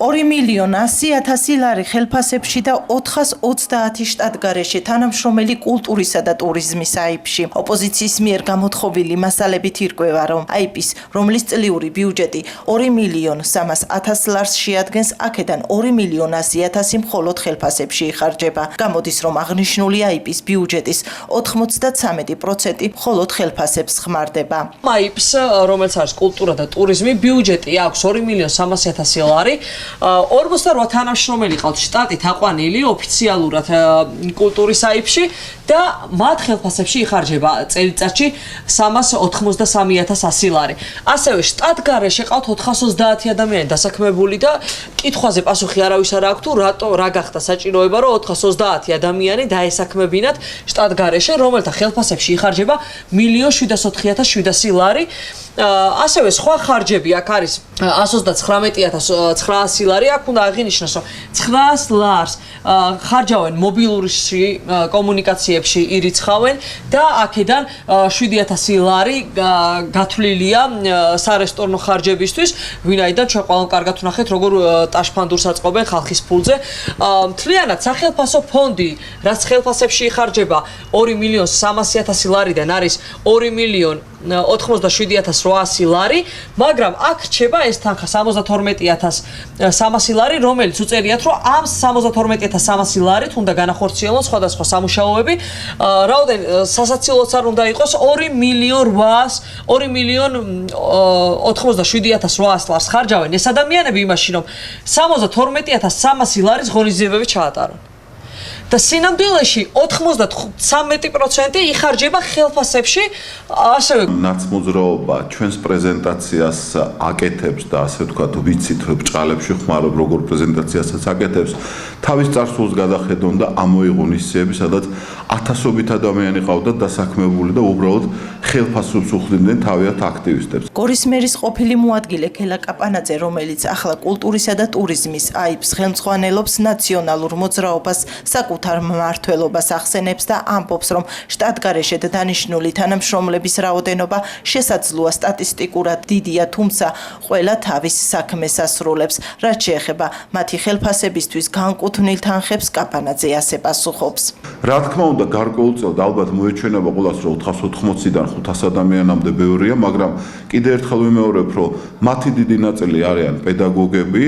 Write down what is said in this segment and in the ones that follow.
2,100,000 ლარი ხელფასებში და 430 შტატგარეშე თანამშრომელი კულტურისა და ტურიზმის აიპში. ოპოზიციის მიერ გამოთხოვილი მასალებით ირკვევა, რომ აიპის, რომლის წლიური ბიუჯეტი 2,300,000 ლარს შეადგენს, აქედან 2,100,000 მხოლოდ ხელფასებში იხარჯება. გამოდის, რომ აღნიშნული აიპის ბიუჯეტის 93% მხოლოდ ხელფასებს ხმარდება. აიპს, რომელიც არის კულტურა და ტურიზმი, ბიუჯეტი აქვს 2,300,000 ლარი. 48 თანამშრომელი ყავთ შტატით აყვანილი ოფიციალურად კულტურის აიპში და მათ ხელფასებში იხარჯება წელიწადში 393,100 ლარი. ასევე შტატგარეშე ყავთ 430 ადამიანი დასაქმებული და კითხვაზე პასუხი არავის არ აქვს თუ რა გახდა საჭიროება, რომ 430 ადამიანი დაესაქმებინათ შტატგარეშე, რომელთა ხელფასებში იხარჯება 1,704,700 ლარი. ასევე სხვა ხარჯები აქ არის 129,900 ლარი. აქ უნდა აღინიშნოს, რომ 900 ლარს ხარჯავენ მობილურში კომუნიკაციებში ირიცხავენ და აქედან 7,000 ლარი გათვლილია სარესტორნო ხარჯებისთვის, ვინაიდან ჩვენ ყველამ კარგად ვნახეთ, როგორ ტაშფანდურს აწყობენ ხალხის ფულზე. მთლიანად სახელფასო ფონდი, რაც ხელფასებში იხარჯება 2,300,000 ლარიდან არის 2,97,800 ლარი, მაგრამ აქ რჩება ეს თანხა 72,300 ლარი, რომელიც უწერიათ, რომ ამ 72,300 ლარით უნდა განახორციელონ სხვადასხვა სამუშაოები. რაოდენ სასაცილოც არ უნდა იყოს 2,87,800 ლარს ხარჯავენ ეს ადამიანები იმაში, რომ 72,300 ლარის ღონისძიებები ჩაატარონ. და სინამდვილეში 93% იხარჯება ხელფასებში, ასევე ნაცმოძრაობა ჩვენს პრეზენტაციას აკეთებს და ასე ვთქვათ, ვიცით ბჭყალებში ხმარობ როგორ პრეზენტაციასაც აკეთებს, თავის წარსულს გადახედონ და ამოიღონისეები, სადაც ათასობით ადამიანი ყავდა დასაქმებული და უბრალოდ ხელფასებს უხდიდნენ თავიანთ აქტივისტებს. გორის მერის ყოფილი მოადგილე ქელა კაპანაძე, რომელიც ახლა კულტურისა და ტურიზმის აიპს ხელმძღვანელობს, ნაციონალურ მოძრაობას საკუთარ მმართველობას ახსენებს და ამბობს, რომ შტატგარეშედ დანიშნული თანამშრომლების რაოდენობა შესაძლოა სტატისტიკურად დიდია, თუმცა ყველა თავის საქმეს ასრულებს. რაც შეეხება მათი ხელფასებისთვის განკუთვნილ თანხებს, კაპანაძე ასე პასუხობს. რა თქმა უნდა, გარკვეულწილად ალბათ მოეჩვენება ყველას, რომ 480-დან 500 ადამიანამდე ბევრია, მაგრამ კიდევ ერთხელ ვიმეორებ, რომ მათი დიდი ნაწილი არიან პედაგოგები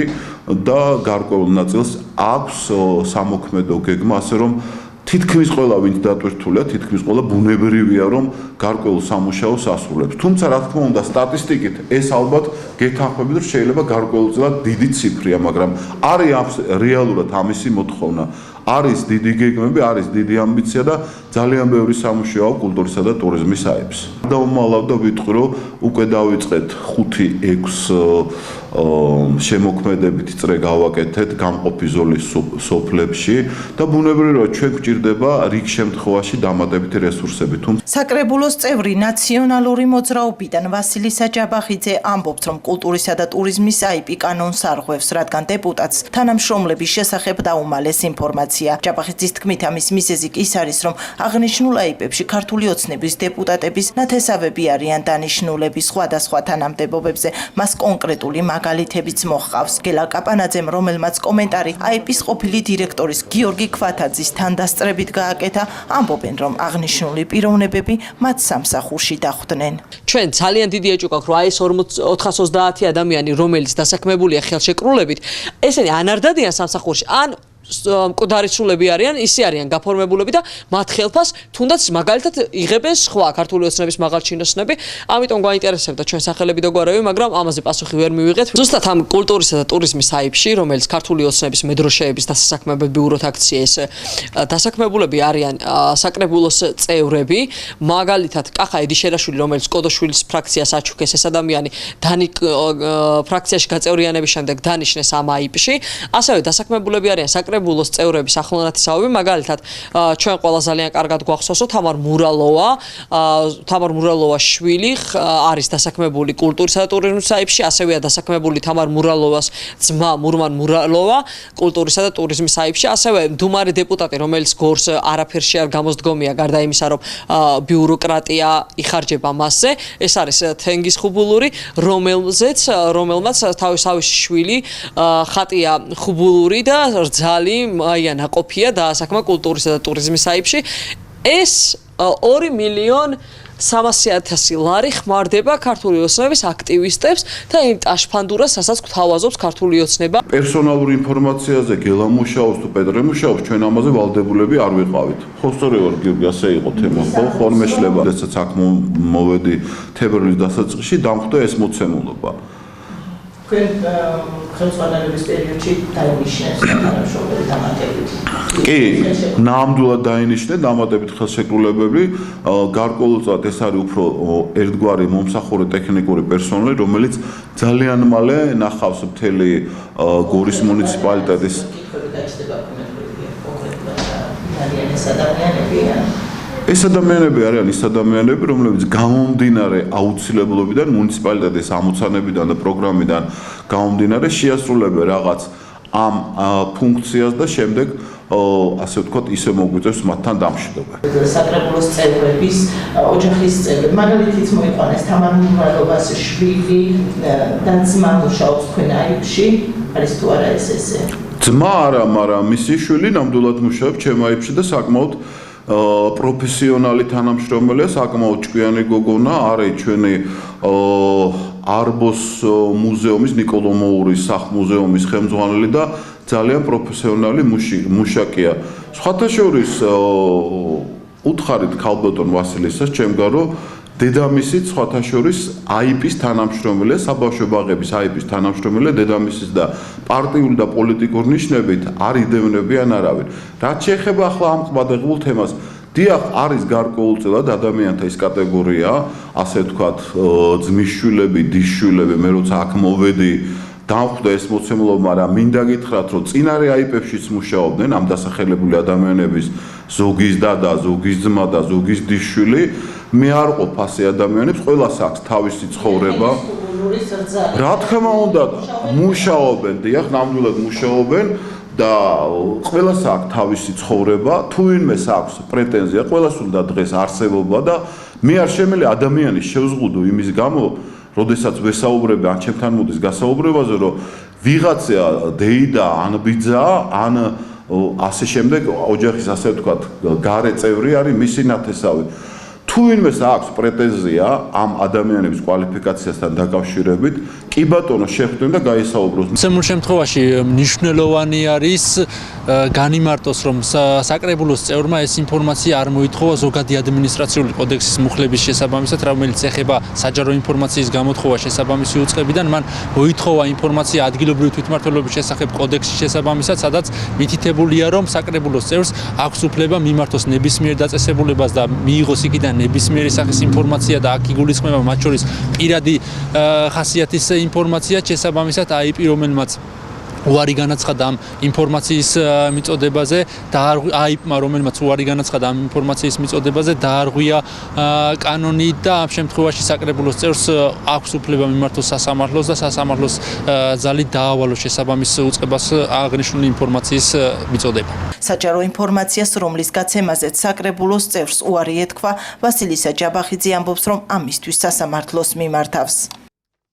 და გარკვეულ ნაწილს აქვს სამოქმედო გეგმა, ასე რომ თითქმის ყველა ვინც დატვირთულია, თითქმის ყველა ბუნებრივია, რომ გარკვეულ სამუშაოს ასრულებს. თუმცა რა თქმა უნდა, სტატისტიკით ეს ალბათ გეთანხმებით, რომ შეიძლება გარკვეულწილად დიდი ციფრია, მაგრამ არის რეალურად ამისი მოთხოვნა. არის დიდი გეგმები, არის დიდი ამბიცია და ძალიან ბევრი სამუშაო კულტურისა და ტურიზმის აიპს. დავუმალავ და ვიტყვი, რომ უკვე დავიწყეთ 5-6 შემოქმედებით წრე გავაკეთეთ გამყოფი ზოლის სოფლებში და ბუნებრივია, რომ ჩვენ გვჭირდება რიგ შემთხვევაში დამატებითი რესურსები. საკრებულოს წევრი ნაციონალური მოძრაობიდან ვასილი საჯაბახიძე ამბობს, რომ კულტურისა და ტურიზმის აიპი კანონს არღვევს, რადგან დეპუტატს თანამშრომლების შესახებ დაუმალეს ინფორმაცია. ჯაბახიძის თქმით, ამის მიზეზი კი ის არის, რომ აღნიშნულ აიპებში ქართული ოცნების დეპუტატების ნათესავები არიან დანიშნულები სხვადასხვა თანამდებობებზე, მას კონკრეტული მაგალითებიც მოჰყავს. გელა კაპანაძემ, რომელმაც კომენტარი აიპის ყოფილი დირექტორის გიორგი ქვათაძის თანდასწრებით გააკეთა, ამბობენ, რომ აღნიშნული პიროვნებები მათ სამსახურში დახვდნენ. ჩვენ ძალიან დიდი ეჭვი გვაქვს, რომ აი ეს 430 ადამიანი, რომელიც დასაქმებულია ხელშეკრულებით, ესენი ან არ დადიან სამსახურში, ან მკვდარი სულები არიან, ისე არიან გაფორმებულები და მათ ხელფას თუნდაც მაგალითად იღებენ სხვა ქართული ოცნების მაღალჩინოსნები. ამიტომ გვაინტერესებდა ჩვენ სახელები და გვარები, მაგრამ ამაზე პასუხი ვერ მივიღეთ. ზუსტად ამ კულტურისა და ტურიზმის აიპში, რომელიც ქართული ოცნების მედროშეების დასასაქმებელ ბიუროთ აქციეს დასაქმებულები არიან საკრებულოს წევრები, მაგალითად კახა ედიშერაშვილი, რომელიც კოდოშვილის ფრაქციას აჩუქეს, ეს ადამიანი ფრაქციაში გაწევრიანების შემდეგ დანიშნეს ამ აიპში. ასევე დასაქმებულები არიან საკრებულოს წევრების ახლონათისავები, მაგალითად, ჩვენ ყველა ძალიან კარგად გვახსოვს, რომ თამარ მურალოვას შვილი არის დასაქმებული კულტურისა და ტურიზმის საიტში, ასევეა დასაქმებული თამარ მურალოვას ძმა მურმან მურალოვა კულტურისა და ტურიზმის საიტში, ასევე მდუმარე დეპუტატი, რომელიც გორს არაფერში არ გამოსდგომია, გარდა იმისა, რომ ბიუროკრატია იხარჯება მასზე, ეს არის თენგიზ ხუბულური, რომელმაც თავისი შვილი ხატია ხუბულური და რძალი მაია ნაყოფია დაასაქმა კულტურისა და ტურიზმის საიტში. ეს 2.300.000 ლარი ხმარდება ქართული ოცნების აქტივისტებს და იმ ტაშფანდურას, რასაც გვთავაზობს ქართული ოცნება. პერსონალურ ინფორმაციაზე გელამუშაობს თუ პეტრემუშაობს, ჩვენ ამაზე ვალდებულები არ ვიყავით. ხო, სწორედ გიორგი, ასე იყო თემა, ხო, ხოლმე შეიძლება, როდესაც აქ მოვედი თებერვლის დასაწყისში, დამხვდა ეს მოცემულობა. ხელმძღვანელობის პერიოდში დაინიშნეს თანამშრომლები დამატებით. კი, ნამდვილად დაინიშნენ დამატებით ხელშეკრულებები, გარკვეულწილად ეს არის უფრო ერთგვარი მომსახურე ტექნიკური პერსონალი, რომელიც ძალიან მალე ნახავს მთელი გორის მუნიციპალიტეტის ეს ადამიანები არიან ის ადამიანები, რომლებიც გამომდინარე აუცილებლობიდან, მუნიციპალიტეტის ამოცანებიდან და პროგრამიდან გამომდინარე შეასრულებენ რაღაც ამ ფუნქციას და შემდეგ ასე ვთქვათ, ისე მოგვიწევს მათთან დამშვიდობა. საკრებულოს წევრების ოჯახის წევრები, მაგალითიც მოიყვანეს თამარ მურალოვას შვილი და ძმა მუშაობს თქვენ აიბში, არის თუ არა ესე? ძმა არა, მაგრამ მისი შვილი ნამდვილად მუშაობს ჩემ აიბში და საკმაოდ პროფესიონალი თანამშრომელია, საკმაოდ ჭკვიანი გოგონა, არის ჩვენი არბოს მუზეუმის ნიკოლო მოურის სახლ-მუზეუმის ხელმძღვანელი და ძალიან პროფესიონალი მუშაკია. სხვათა შორის უთხარით ქალბატონ ვასილისას, ჩემგან რომ დედამისიც სხვათა შორის აიპის თანამშრომელია, საბავშვო ბაღების აიპის თანამშრომელია, დედამისიც და პარტიული და პოლიტიკური ნიშნებით არ იდევნებიან არავინ. რაც შეეხება ახლა ამ ყბადაღებულ თემას, დიახ, არის გარკვეულწილად ადამიანთა ის კატეგორია, ასე ვთქვათ, ძმისშვილები, დისშვილები, მე როცა აქ მოვედი, დამხვდა ეს მოცემულობა, მაგრამ მინდა გითხრათ, რომ წინარე აიპებშიც მუშაობდნენ ამ დასახელებული ადამიანების ზოგის დადა, ზოგის ძმა და ზოგის დისშვილი. მე არ ყოფ ასე ადამიანებს, ყველას აქვს თავისი ცხოვრება. რა თქმა უნდა, მუშაობენ, დიახ, ნამდვილად მუშაობენ და ყველას აქვს თავისი ცხოვრება. თუ ვინმეს აქვს პრეტენზია, ყველას უნდა დღეს არსებობა და მე არ შემიძლია ადამიანის შევზღუდო იმის გამო, როდესაც ვესაუბრები ან ჩემთან მოდის გასაუბრებაზე, რომ ვიღაცა დეიდა ან ბიძა ან ასე შემდეგ ოჯახის ასე ვთქვათ გარე წევრი არის მისი ნათესავი. თუ ვინმეს აქვს პრეტენზია ამ ადამიანების კვალიფიკაციასთან დაკავშირებით, კი ბატონო, შეხვდნენ და გაესაუბროს. შემულ შემთხვევაში მნიშვნელოვანი არის განიმარტოს, რომ საკრებულოს წევრმა ეს ინფორმაცია არ მოითხოვა ზოგადი ადმინისტრაციული კოდექსის მუხლების შესაბამისად, რომელიც ეხება საჯარო ინფორმაციის გამოთხოვა შესაბამისი უწყებიდან, მან მოითხოვა ინფორმაცია ადგილობრივი თვითმმართველობის შესახებ კოდექსის შესაბამისად, სადაც მითითებულია, რომ საკრებულოს წევრს აქვს უფლება მიმართოს ნებისმიერ დაწესებულებას და მიიღოს იქიდან ნებისმიერი სახის ინფორმაცია და აქ იგულისხმება მათ შორის პირადი ხასიათის ინფორმაცია შესაბამისად აიპი, რომელმაც უარი განაცხადა ამ ინფორმაციის მიწოდებაზე და აიპმა, რომელმაც უარი განაცხადა ამ ინფორმაციის მიწოდებაზე, დაარღვია კანონი და ამ შემთხვევაში საკრებულოს წევრს აქვს უფლება მიმართოს სასამართლოს და სასამართლოს ძალით დაავალოს შესაბამის უწყებას აღნიშნული ინფორმაციის მიწოდება. საჯარო ინფორმაციას, რომლის გაცემაზეც საკრებულოს წევრს უარი ეთქვა, ვასილისა ჯაბახიძე ამბობს, რომ ამისთვის სასამართლოს მიმართავს.